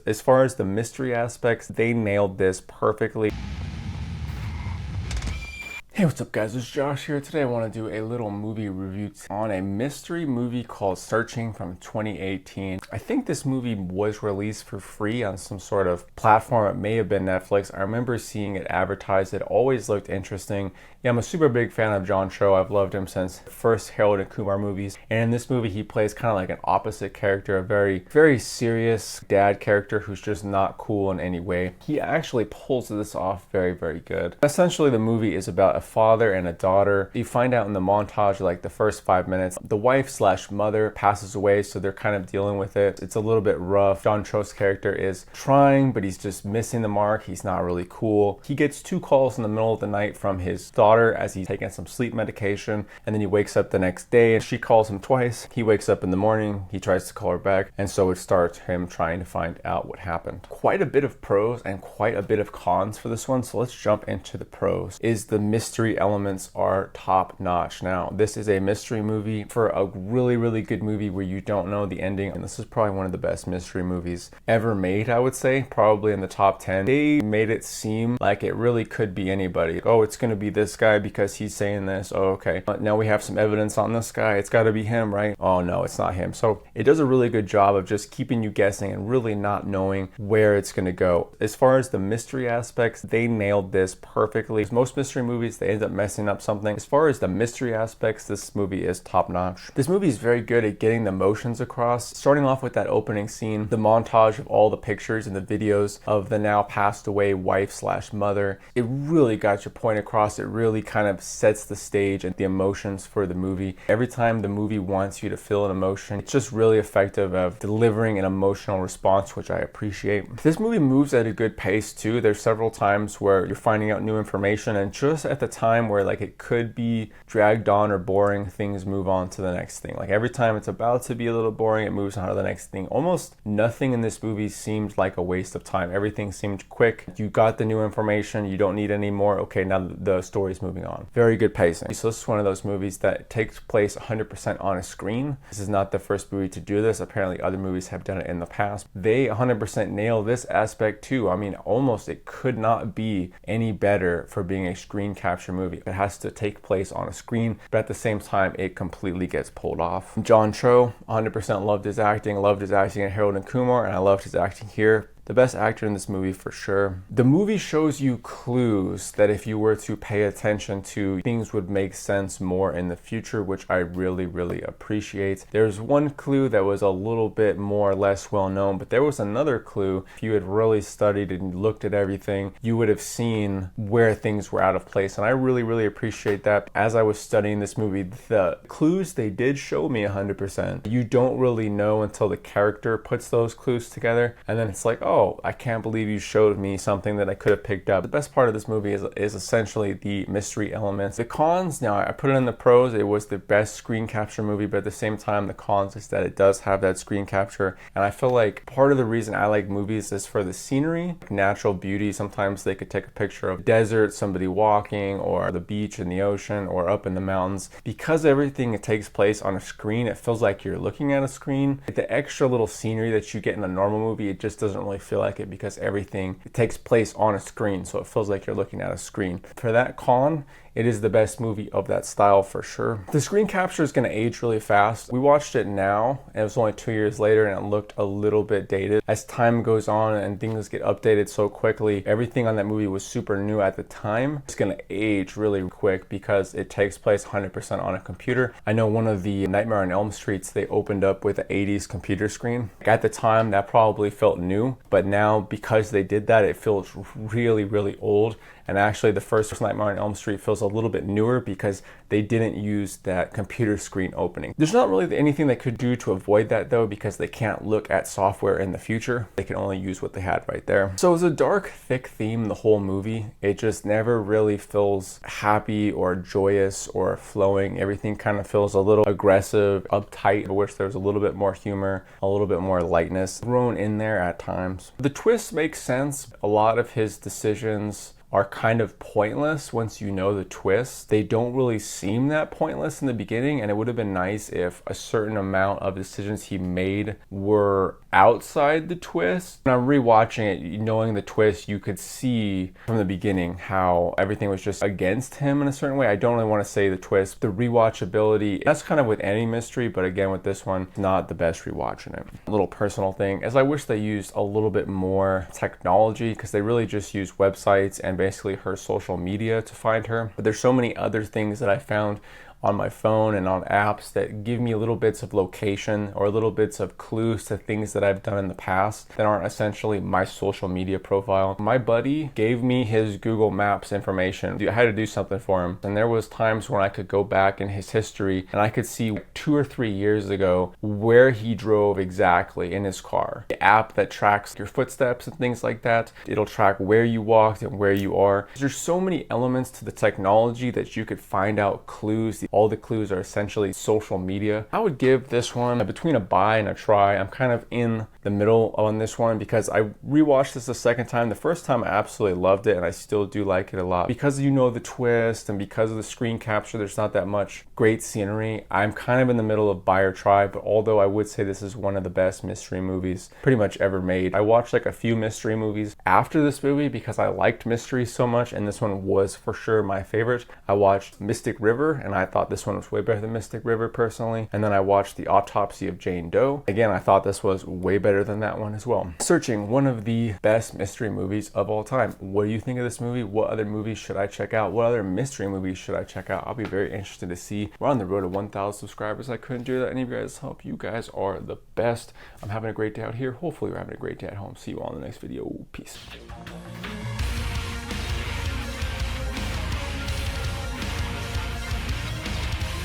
As far as the mystery aspects, they nailed this perfectly. Hey, what's up guys, it's Josh here. Today I want to do a little movie review on a mystery movie called Searching from 2018. I think this movie was released for free on some sort of platform. It may have been Netflix. I remember seeing it advertised. It always looked interesting. Yeah, I'm a super big fan of John Cho. I've loved him since the first Harold and Kumar movies. And in this movie, he plays kind of like an opposite character, a very, very serious dad character who's just not cool in any way. He actually pulls this off very, very good. Essentially, the movie is about a father and a daughter. You find out in the montage, like the first 5 minutes, the wife slash mother passes away, so they're kind of dealing with it. It's a little bit rough. John Cho's character is trying, but he's just missing the mark. He's not really cool. He gets 2 calls in the middle of the night from his daughter as he's taking some sleep medication, and then he wakes up the next day and she calls him twice. He wakes up in the morning, he tries to call her back, and so it starts him trying to find out what happened. Quite a bit of pros and quite a bit of cons for this one, so let's jump into the pros. The mystery elements are top notch. Now, this is a mystery movie for a really, really good movie where you don't know the ending, and this is probably one of the best mystery movies ever made, I would say, probably in the top 10. They made it seem like it really could be anybody. Oh, it's gonna be this guy because he's saying this. Oh, okay. Now we have some evidence on this guy. It's gotta be him, right? Oh no, it's not him. So it does a really good job of just keeping you guessing and really not knowing where it's gonna go. As far as the mystery aspects, they nailed this perfectly. Most mystery movies, they end up messing up something. As far as the mystery aspects, this movie is top notch. This movie is very good at getting the emotions across. Starting off with that opening scene, the montage of all the pictures and the videos of the now passed away wife slash mother, it really got your point across. It really kind of sets the stage and the emotions for the movie. Every time the movie wants you to feel an emotion, it's just really effective of delivering an emotional response, which I appreciate. This movie moves at a good pace too. There's several times where you're finding out new information, and just at the time where like it could be dragged on or boring, things move on to the next thing. Like every time it's about to be a little boring, it moves on to the next thing. Almost nothing in this movie seemed like a waste of time. Everything seemed quick. You got the new information, you don't need any more. Okay, now the story's moving on. Very good pacing. So this is one of those movies that takes place 100% on a screen. This is not the first movie to do this. Apparently other movies have done it in the past. They 100% nail this aspect too. I mean, almost it could not be any better for being a screen capture movie. It has to take place on a screen, but at the same time, it completely gets pulled off. John Cho, 100% loved his acting in Harold and Kumar, and I loved his acting here. The best actor in this movie for sure. The movie shows you clues that if you were to pay attention to, things would make sense more in the future, which I really, really appreciate. There's one clue that was a little bit more or less well known, but there was another clue. If you had really studied and looked at everything, you would have seen where things were out of place. And I really, really appreciate that. As I was studying this movie, the clues they did show me 100%. You don't really know until the character puts those clues together. And then it's like, oh, I can't believe you showed me something that I could have picked up. The best part of this movie is essentially the mystery elements. The cons, now I put it in the pros, it was the best screen capture movie, but at the same time, the cons is that it does have that screen capture. And I feel like part of the reason I like movies is for the scenery, natural beauty. Sometimes they could take a picture of desert, somebody walking, or the beach in the ocean, or up in the mountains. Because everything takes place on a screen, it feels like you're looking at a screen. The extra little scenery that you get in a normal movie, it just doesn't really feel like it because everything takes place on a screen, so it feels like you're looking at a screen. For that con, it is the best movie of that style for sure. The screen capture is going to age really fast. We watched it now, and it was only 2 years later, and it looked a little bit dated. As time goes on and things get updated so quickly, everything on that movie was super new at the time. It's going to age really quick because it takes place 100% on a computer. I know one of the Nightmare on Elm Streets, they opened up with an 80s computer screen. At the time, that probably felt new, but now because they did that, it feels really, really old. And actually the first Nightmare on Elm Street feels a little bit newer because they didn't use that computer screen opening. There's not really anything they could do to avoid that though, because they can't look at software in the future. They can only use what they had right there. So it's a dark, thick theme the whole movie. It just never really feels happy or joyous or flowing. Everything kind of feels a little aggressive, uptight. I wish there was a little bit more humor, a little bit more lightness thrown in there at times. The twist makes sense. A lot of his decisions are kind of pointless once you know the twist. They don't really seem that pointless in the beginning, and it would have been nice if a certain amount of decisions he made were outside the twist. When I'm rewatching it, knowing the twist, you could see from the beginning how everything was just against him in a certain way. I don't really want to say the twist. The rewatchability, that's kind of with any mystery, but again with this one, not the best rewatching it. A little personal thing is I wish they used a little bit more technology, because they really just use websites and basically her social media to find her. But there's so many other things that I found on my phone and on apps that give me little bits of location or little bits of clues to things that I've done in the past that aren't essentially my social media profile. My buddy gave me his Google Maps information. I had to do something for him, and there was times when I could go back in his history and I could see 2 or 3 years ago where he drove exactly in his car. The app that tracks your footsteps and things like that, it'll track where you walked and where you are. There's so many elements to the technology that you could find out clues. All the clues are essentially social media. I would give this one between a buy and a try. I'm kind of in the middle on this one because I rewatched this the second time. The first time I absolutely loved it, and I still do like it a lot. Because you know the twist and because of the screen capture, there's not that much great scenery. I'm kind of in the middle of buy or try, but although I would say this is one of the best mystery movies pretty much ever made. I watched like a few mystery movies after this movie because I liked mysteries so much, and this one was for sure my favorite. I watched Mystic River, and I thought this one was way better than Mystic River personally. And then I watched The Autopsy of Jane Doe. Again, I thought this was way better than that one as well. Searching, one of the best mystery movies of all time. What do you think of this movie? What other movies should I check out? What other mystery movies should I check out? I'll be very interested to see. We're on the road to 1,000 subscribers. I couldn't do that. Any of you guys help. You guys are the best. I'm having a great day out here. Hopefully you're having a great day at home. See you all in the next video. Peace.